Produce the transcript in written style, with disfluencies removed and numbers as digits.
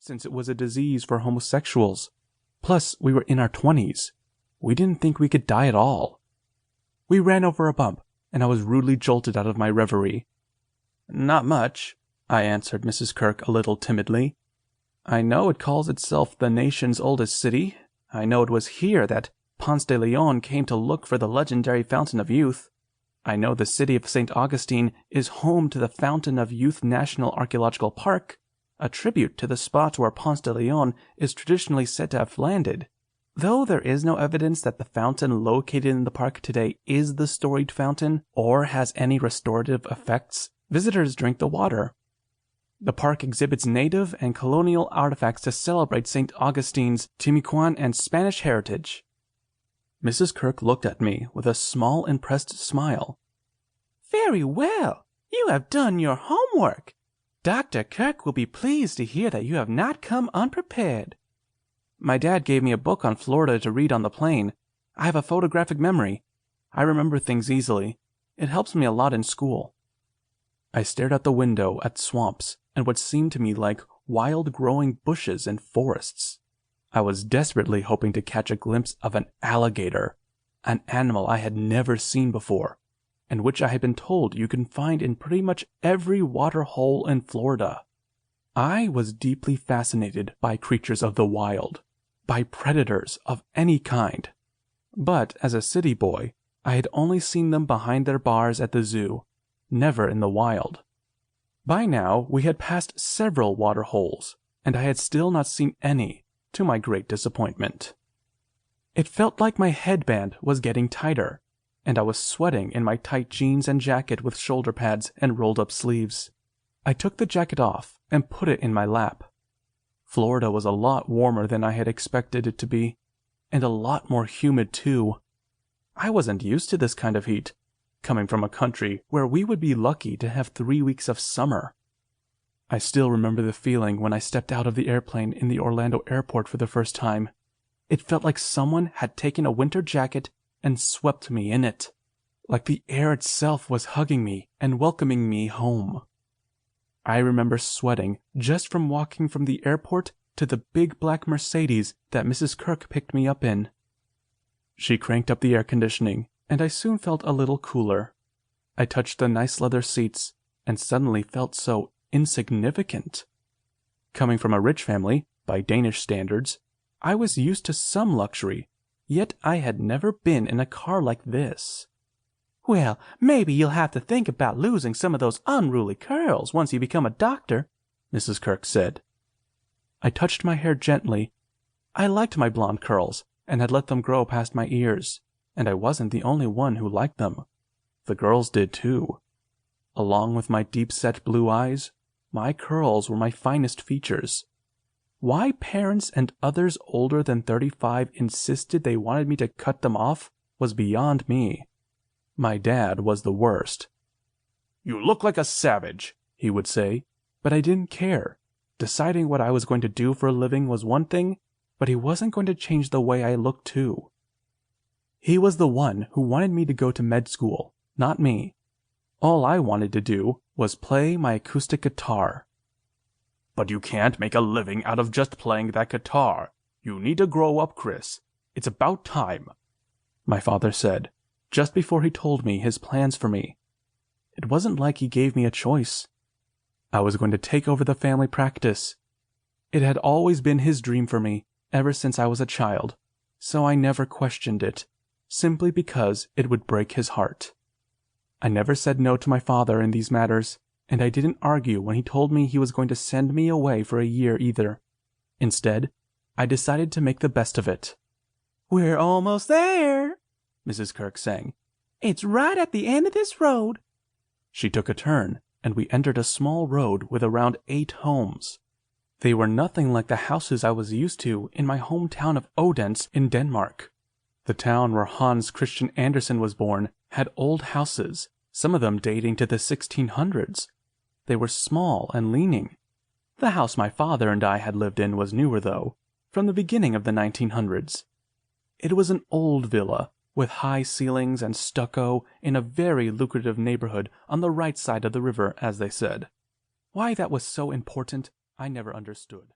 since it was a disease for homosexuals. Plus, we were in our 20s. We didn't think we could die at all. We ran over a bump, and I was rudely jolted out of my reverie. "Not much," I answered Mrs. Kirk a little timidly. "I know it calls itself the nation's oldest city. I know it was here that Ponce de Leon came to look for the legendary Fountain of Youth. I know the city of St. Augustine is home to the Fountain of Youth National Archaeological Park, a tribute to the spot where Ponce de Leon is traditionally said to have landed. Though there is no evidence that the fountain located in the park today is the storied fountain or has any restorative effects, visitors drink the water. The park exhibits native and colonial artifacts to celebrate St. Augustine's Timucuan and Spanish heritage." Mrs. Kirk looked at me with a small, impressed smile. "Very well. You have done your homework. Dr. Kirk will be pleased to hear that you have not come unprepared." "My dad gave me a book on Florida to read on the plane. I have a photographic memory. I remember things easily. It helps me a lot in school." I stared out the window at swamps and what seemed to me like wild-growing bushes and forests. I was desperately hoping to catch a glimpse of an alligator, an animal I had never seen before, and which I had been told you can find in pretty much every water hole in Florida. I was deeply fascinated by creatures of the wild, by predators of any kind. But as a city boy, I had only seen them behind their bars at the zoo, never in the wild. By now, we had passed several water holes, and I had still not seen any, to my great disappointment. It felt like my headband was getting tighter, and I was sweating in my tight jeans and jacket with shoulder pads and rolled-up sleeves. I took the jacket off and put it in my lap. Florida was a lot warmer than I had expected it to be, and a lot more humid too. I wasn't used to this kind of heat, coming from a country where we would be lucky to have 3 weeks of summer. I still remember the feeling when I stepped out of the airplane in the Orlando airport for the first time. It felt like someone had taken a winter jacket and swept me in it, like the air itself was hugging me and welcoming me home. I remember sweating just from walking from the airport to the big black Mercedes that Mrs. Kirk picked me up in. She cranked up the air conditioning, and I soon felt a little cooler. I touched the nice leather seats and suddenly felt so insignificant. Coming from a rich family, by Danish standards, I was used to some luxury, yet I had never been in a car like this. "Well, maybe you'll have to think about losing some of those unruly curls once you become a doctor," Mrs. Kirk said. I touched my hair gently. I liked my blonde curls and had let them grow past my ears, and I wasn't the only one who liked them. The girls did too. Along with my deep-set blue eyes, my curls were my finest features. Why parents and others older than 35 insisted they wanted me to cut them off was beyond me. My dad was the worst. "You look like a savage," he would say, but I didn't care. Deciding what I was going to do for a living was one thing, but he wasn't going to change the way I looked too. He was the one who wanted me to go to med school, not me. All I wanted to do was play my acoustic guitar. "But you can't make a living out of just playing that guitar. You need to grow up, Chris. It's about time," my father said, just before he told me his plans for me. It wasn't like he gave me a choice. I was going to take over the family practice. It had always been his dream for me, ever since I was a child, so I never questioned it, simply because it would break his heart. I never said no to my father in these matters, and I didn't argue when he told me he was going to send me away for a year either. Instead, I decided to make the best of it. "We're almost there," Mrs. Kirk sang. "It's right at the end of this road." She took a turn, and we entered a small road with around 8 homes. They were nothing like the houses I was used to in my hometown of Odense in Denmark. The town where Hans Christian Andersen was born had old houses, some of them dating to the 1600s. They were small and leaning. The house my father and I had lived in was newer, though, from the beginning of the 1900s. It was an old villa, with high ceilings and stucco in a very lucrative neighborhood on the right side of the river, as they said. Why that was so important, I never understood.